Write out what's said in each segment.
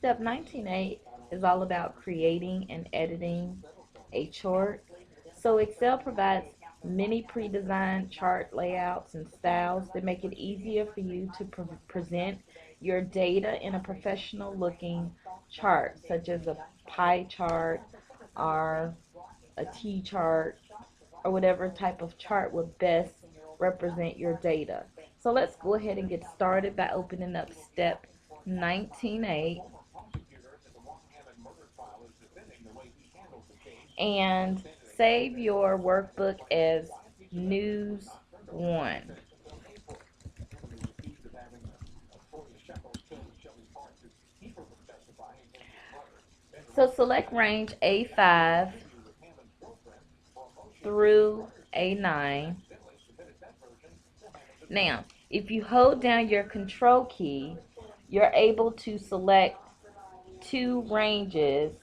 Step 19.8 is all about creating and editing a chart. So Excel provides many pre-designed chart layouts and styles that make it easier for you to present your data in a professional looking chart, such as a pie chart or a T chart or whatever type of chart would best represent your data. So let's go ahead and get started by opening up step 19.8 and save your workbook as News 1. So select range A5 through A9. Now, if you hold down your control key, you're able to select two ranges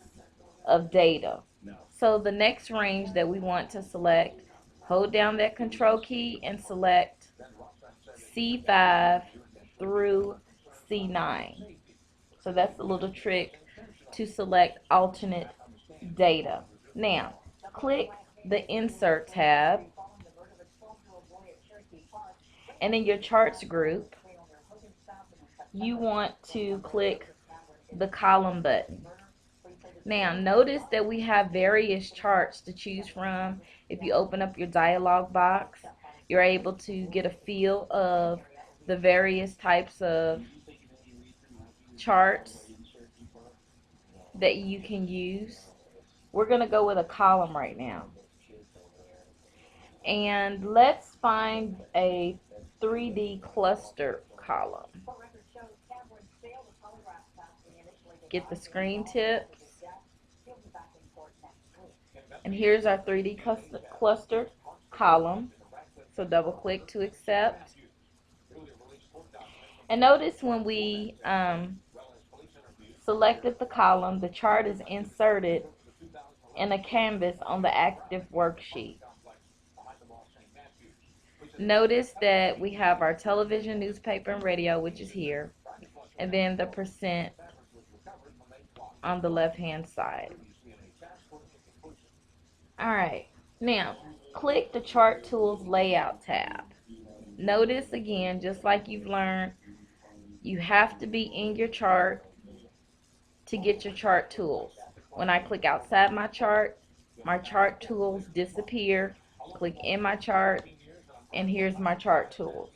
of data. So the next range that we want to select, hold down that control key and select C5 through C9. So that's a little trick to select alternate data. Now, click the Insert tab, and in your charts group, you want to click the column button. Now, notice that we have various charts to choose from. If you open up your dialog box, you're able to get a feel of the various types of charts that you can use. We're going to go with a column right now. And let's find a 3D cluster column. Get the screen tips. And here's our 3D cluster column. So double click to accept. And notice when we selected the column, the chart is inserted in a canvas on the active worksheet. Notice that we have our television, newspaper, and radio, which is here, and then the percent on the left hand side. Alright, now click the Chart Tools Layout tab. Notice again, just like you've learned, you have to be in your chart to get your chart tools. When I click outside my chart tools disappear. Click in my chart, and here's my chart tools.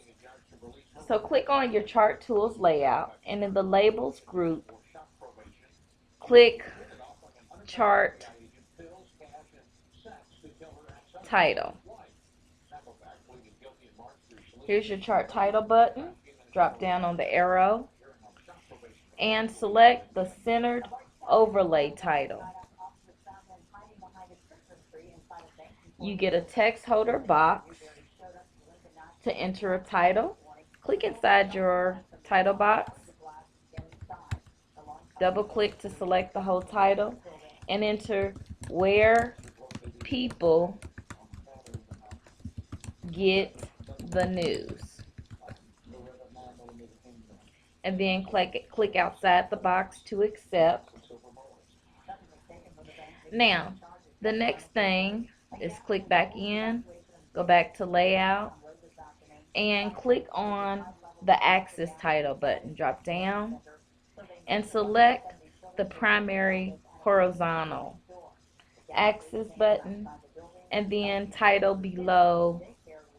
So click on your chart tools layout, and in the labels group, click chart title. Here's your chart title button. Drop down on the arrow and select the centered overlay title. You get a text holder box to enter a title. Click inside your title box. Double click to select the whole title and enter where people get the news. And then click outside the box to accept. Now, the next thing is click back in, go back to layout, and click on the axis title button. Drop down and select the primary horizontal axis button, and then title below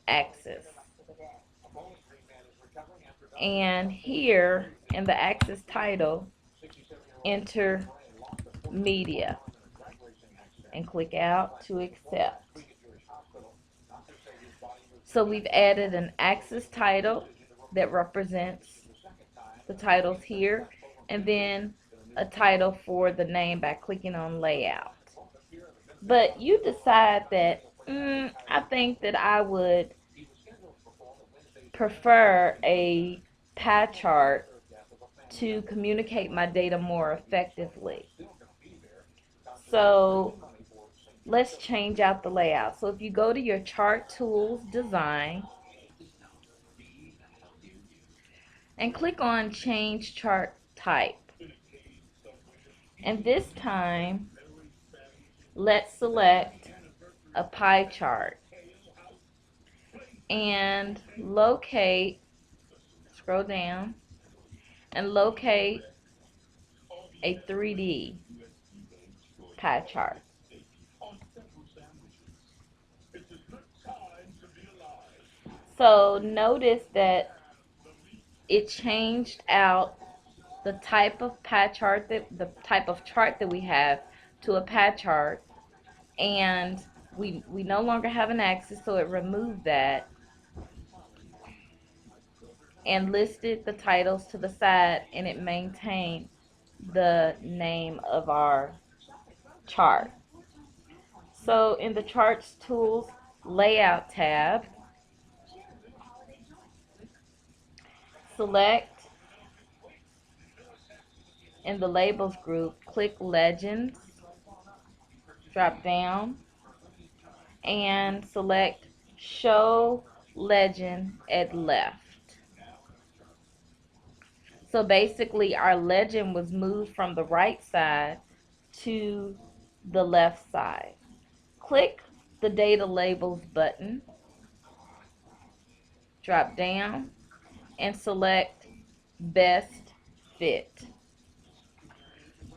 axis. And here in the axis title, enter media and click out to accept. So we've added an axis title that represents the titles here, and then a title for the name by clicking on layout. But you decide that I think that I would prefer a pie chart to communicate my data more effectively. So let's change out the layout. So if you go to your Chart Tools Design and click on Change Chart Type, And this time, let's select a pie chart and scroll down, and locate a 3D pie chart. So notice that it changed out the type of pie chart that we have to a pie chart, and we no longer have an axis, so it removed that and listed the titles to the side, and it maintained the name of our chart. So in the Charts Tools Layout tab, select in the Labels group, click Legends, drop down, and select Show Legend at Left. So basically our legend was moved from the right side to the left side. Click the Data Labels button, drop down, and select Best Fit.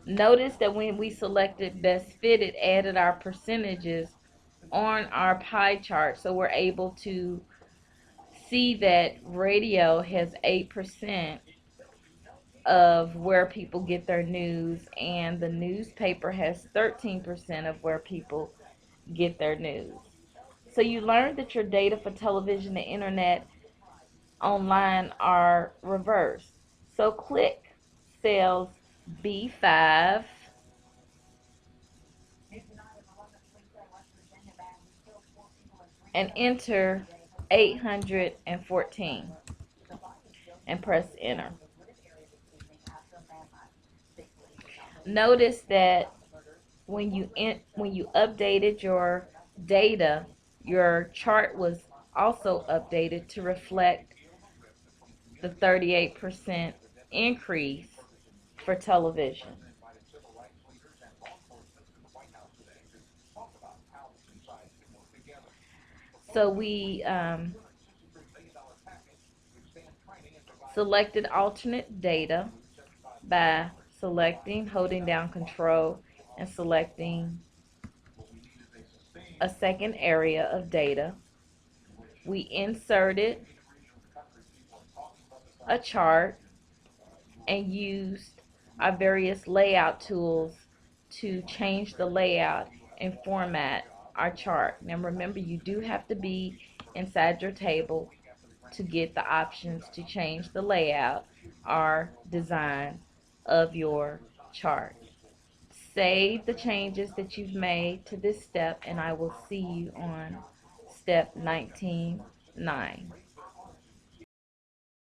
Notice that when we selected Best Fit, it added our percentages on our pie chart, so we're able to see that radio has 8% of where people get their news, and the newspaper has 13% of where people get their news. So you learned that your data for television and internet online are reversed. So click cells B5 and enter 814 and press enter. Notice that when you updated your data, your chart was also updated to reflect the 38% increase for television. So we selected alternate data by holding down control and selecting a second area of data. We inserted a chart and used our various layout tools to change the layout and format our chart. Now remember, you do have to be inside your table to get the options to change the layout or design of your chart. Save the changes that you've made to this step, and I will see you on step 19.9.